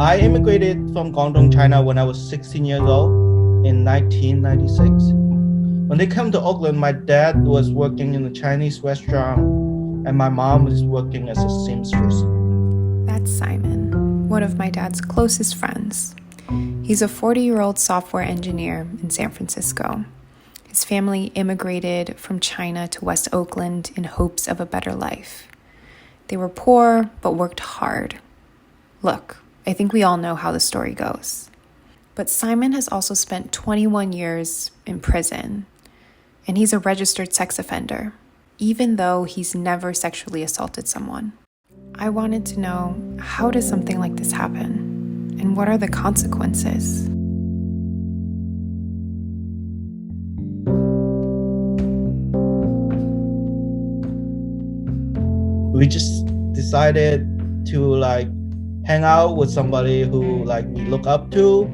I immigrated from Guangdong, China when I was 16 years old in 1996. When they came to Oakland, my dad was working in a Chinese restaurant and my mom was working as a seamstress. That's Simon, one of my dad's closest friends. He's a 40-year-old software engineer in San Francisco. His family immigrated from China to West Oakland in hopes of a better life. They were poor, but worked hard. Look, I think we all know how the story goes. But Simon has also spent 21 years in prison, and he's a registered sex offender, even though he's never sexually assaulted someone. I wanted to know, how does something like this happen? And what are the consequences? We just decided to hang out with somebody who we look up to,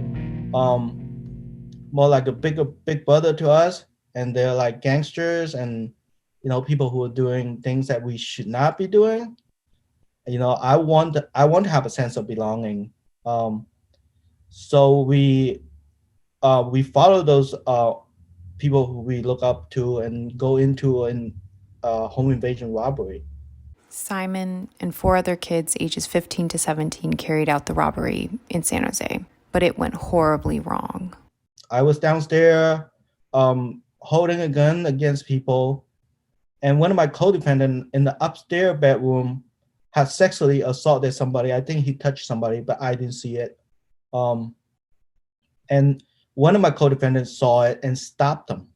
more like a big brother to us, and they're like gangsters and people who are doing things that we should not be doing. I want to have a sense of belonging. So we follow those people who we look up to and go into an home invasion robbery. Simon and 4 other kids ages 15 to 17 carried out the robbery in San Jose, but it went horribly wrong. I was downstairs holding a gun against people, and one of my co-defendants in the upstairs bedroom had sexually assaulted somebody. I think he touched somebody, but I didn't see it. And one of my co-defendants saw it and stopped him.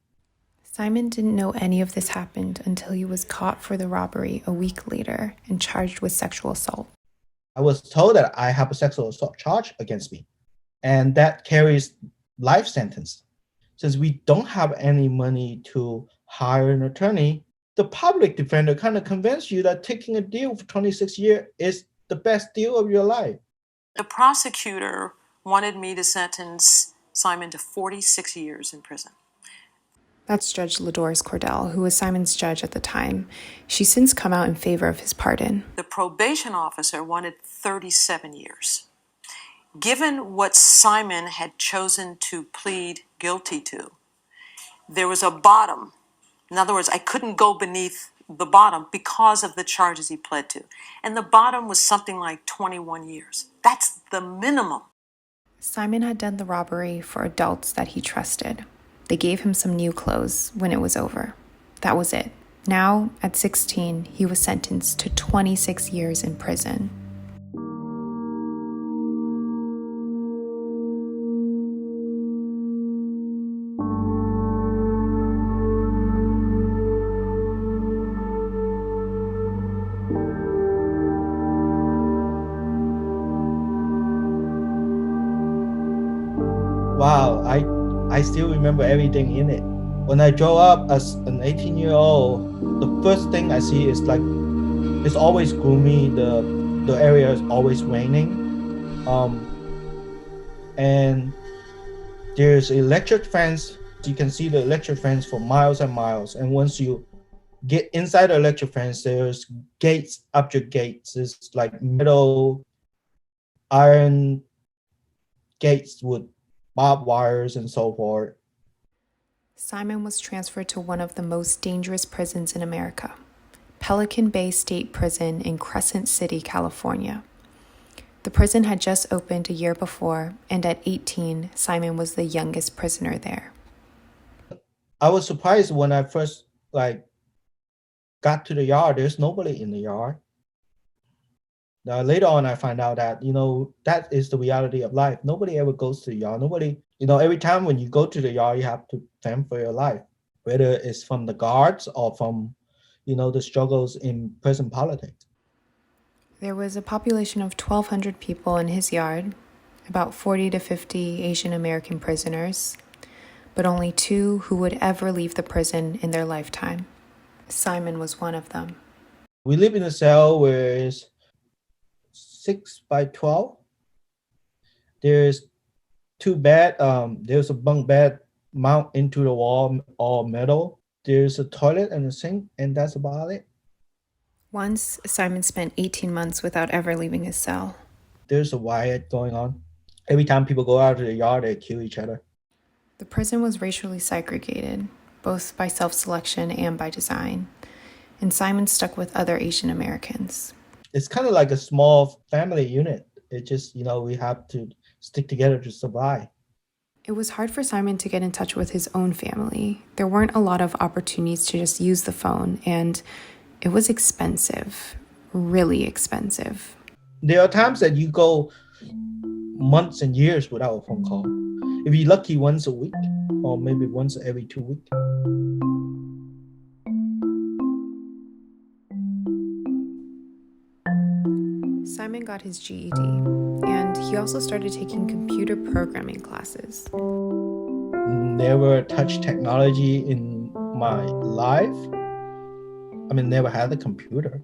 Simon didn't know any of this happened until he was caught for the robbery a week later and charged with sexual assault. I was told that I have a sexual assault charge against me, and that carries life sentence. Since we don't have any money to hire an attorney, the public defender kind of convinced you that taking a deal for 26 years is the best deal of your life. The prosecutor wanted me to sentence Simon to 46 years in prison. That's Judge LaDoris Cordell, who was Simon's judge at the time. She's since come out in favor of his pardon. The probation officer wanted 37 years. Given what Simon had chosen to plead guilty to, there was a bottom. In other words, I couldn't go beneath the bottom because of the charges he pled to. And the bottom was something like 21 years. That's the minimum. Simon had done the robbery for adults that he trusted. They gave him some new clothes when it was over. That was it. Now, at 16, he was sentenced to 26 years in prison. Wow, I still remember everything in it. When I grow up as an 18-year-old, the first thing I see is it's always gloomy. The area is always raining, and there's electric fence. You can see the electric fence for miles and miles. And once you get inside the electric fence, there's gates, object gates. It's like metal, iron gates with barbed wires and so forth. Simon was transferred to one of the most dangerous prisons in America, Pelican Bay State Prison in Crescent City, California. The prison had just opened a year before, and at 18, Simon was the youngest prisoner there. I was surprised when I first got to the yard. There's nobody in the yard. Later on, I find out that, that is the reality of life. Nobody ever goes to the yard. Nobody, every time when you go to the yard, you have to fend for your life, whether it's from the guards or from, the struggles in prison politics. There was a population of 1,200 people in his yard, about 40 to 50 Asian American prisoners, but only 2 who would ever leave the prison in their lifetime. Simon was one of them. We live in a cell where it's 6 by 12. There's 2 beds. There's a bunk bed mount into the wall, all metal. There's a toilet and a sink, and that's about it. Once, Simon spent 18 months without ever leaving his cell. There's a riot going on. Every time people go out to the yard, they kill each other. The prison was racially segregated, both by self-selection and by design, and Simon stuck with other Asian Americans. It's kind of like a small family unit. It just, we have to stick together to survive. It was hard for Simon to get in touch with his own family. There weren't a lot of opportunities to just use the phone, and it was expensive, really expensive. There are times that you go months and years without a phone call. If you're lucky, once a week, or maybe once every 2 weeks. Simon got his GED, and he also started taking computer programming classes. Never touched technology in my life. Never had a computer.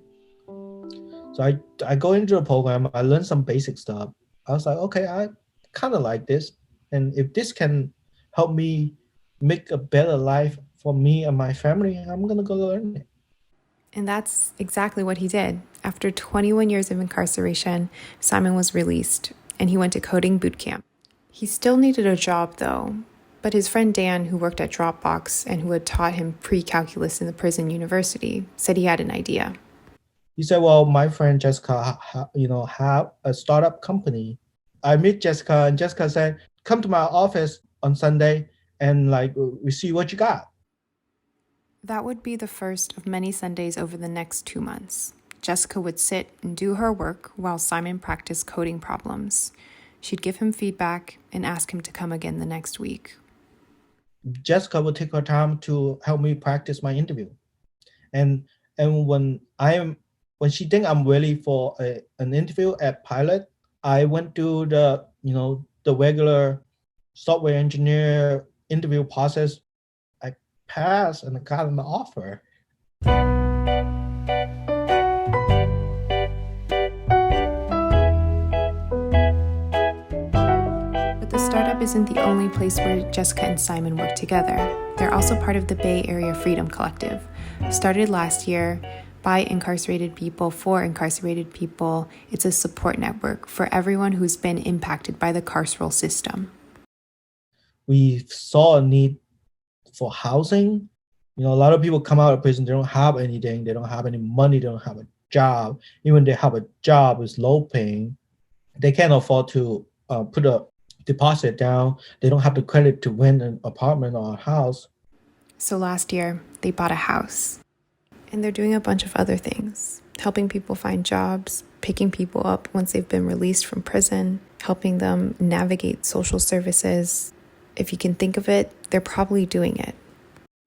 So I go into the program, I learned some basic stuff. I was like, okay, I kind of like this. And if this can help me make a better life for me and my family, I'm going to go learn it. And that's exactly what he did. After 21 years of incarceration, Simon was released, and he went to coding boot camp. He still needed a job, though, but his friend Dan, who worked at Dropbox and who had taught him pre-calculus in the prison university, said he had an idea. He said, well, my friend Jessica, have a startup company. I meet Jessica, and Jessica said, come to my office on Sunday and we see what you got. That would be the first of many Sundays over the next 2 months. Jessica would sit and do her work while Simon practiced coding problems. She'd give him feedback and ask him to come again the next week. Jessica would take her time to help me practice my interview. And when she think I'm ready for an interview at Pilot, I went through the regular software engineer interview process. I passed and I got an offer. But the startup isn't the only place where Jessica and Simon work together. They're also part of the Bay Area Freedom Collective, started last year by incarcerated people for incarcerated people. It's a support network for everyone who's been impacted by the carceral system. We saw a need for housing. A lot of people come out of prison, they don't have anything, they don't have any money, they don't have a job. Even they have a job, it's low paying. They can't afford to put a deposit down. They don't have the credit to rent an apartment or a house. So last year, they bought a house. And they're doing a bunch of other things, helping people find jobs, picking people up once they've been released from prison, helping them navigate social services. If you can think of it, they're probably doing it.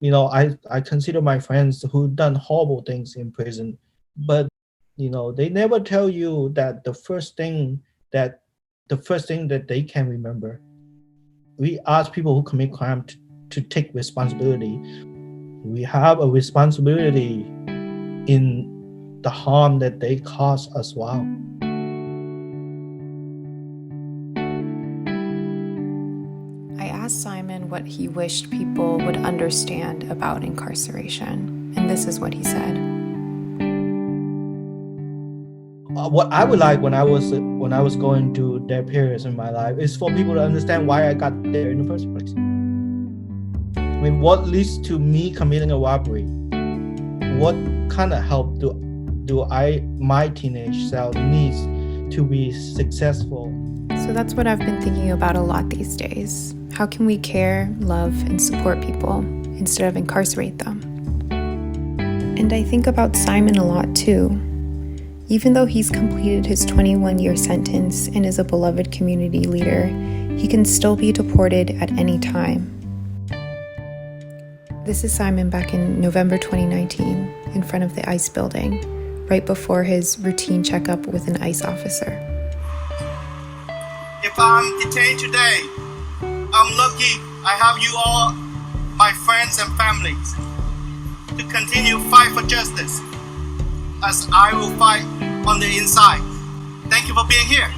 I consider my friends who've done horrible things in prison, but, they never tell you that the first thing that they can remember. We ask people who commit crime to take responsibility. We have a responsibility in the harm that they cause as well. I asked Simon what he wished people would understand about incarceration, and this is what he said. What I would like when I was going through their periods in my life is for people to understand why I got there in the first place. What leads to me committing a robbery? What kind of help do my teenage self needs to be successful? So that's what I've been thinking about a lot these days. How can we care, love, and support people instead of incarcerate them? And I think about Simon a lot too. Even though he's completed his 21-year sentence and is a beloved community leader, he can still be deported at any time. This is Simon back in November 2019 in front of the ICE building, right before his routine checkup with an ICE officer. If I'm detained today, I'm lucky I have you all, my friends and families, to continue fight for justice as I will fight on the inside. Thank you for being here.